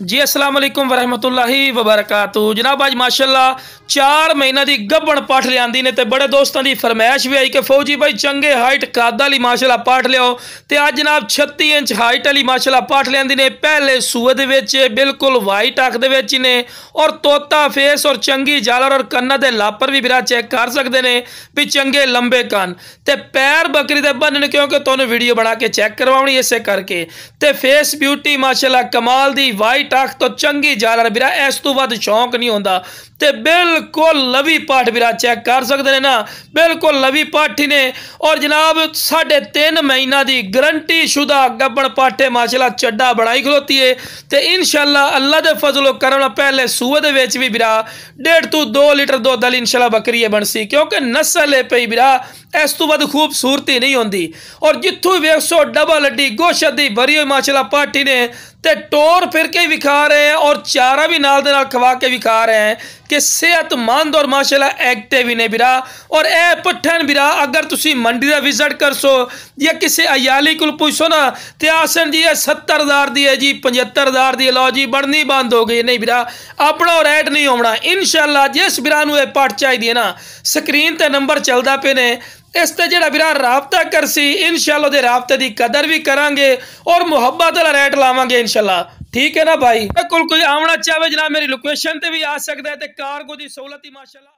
जी अस्सलाम वालेकुम वरहमतुल्लाहि वबरकातुहू। जनाब अज माशाअल्लाह 4 महीना की गब्बण पाठ लियांदी ने ते बड़े दोस्तों की फरमाइश भी आई कि फौजी भाई चंगे हाइट कद वाली माशाअल्लाह पाठ लियाओ। तो अज जनाब 36 इंच हाइट वाली माशाअल्लाह पाठ लियांदी ने। पहले सूए दे विच बिल्कुल वाइट अख दे विच ने और तोता फेस और चंगी जालर और कन्ना दे लापर भी बिरा चेक कर सकते हैं भी चंगे लंबे कन ते पैर बकरी दे बनने क्योंकि तुहानूं वीडियो बना के चेक करवाउणी इसे करके। ते फेस ब्यूटी माशाअल्लाह कमाल दी वाइट अख तो चंगी जालर बिरा इस तो वध शौक नहीं होंदा। ते बिल्कुल लवी पाठ बिरा चेक कर सकते हैं ना, बिल्कुल लवी पाठी ने। और जनाब 3.5 महीना की गारंटी शुदा गब्बण पाठे माशाअल्लाह चड्डा बनाई खलोती है। तो इंशाअल्लाह अल्लाह दे फजलो करम पहले सूए दे विच भी बिरा 1.5 to 2 लीटर दुध वाली इंशाअल्लाह बकरी बनसी क्योंकि नस्ल है पई बिरा इस तो वध खूबसूरती नहीं होंदी। और जिथों वेख सो डबल हड्डी गोशत दी भरी हुई माशाअल्लाह पाठी ने ते टोर फिर के विखा रहे हैं और चारा भी नाल दे नाल खवा के विखा रहे हैं कि सेहतमंद और माशाअल्लाह एक्टिव ही ने बिरा। और ए पट्ठन बिरा अगर तुसी मंडी का विजिट कर सो या किसी अयाली को पूछो ना तो आसन जी 70,000 दी है जी 75,000 दी लो जी बननी बंद हो गई। नहीं बिरा अपना रेट नहीं होना इंशाअल्लाह। जिस बिरा नूं ये पट चाहिए ना स्क्रीन ते नंबर चलता पे ने इस ते जेड़ा बिरा राबता करसी इंशाअल्लाह दे राबते की कदर भी करांगे और मुहब्बत वाला रेट लावांगे इंशाअल्लाह। ठीक है ना भाई। बिल्कुल कोई आवना चाहे जनाब मेरी लोकेशन ते भी आ सकता है ते कार्गो की सहूलत ही माशाअल्लाह।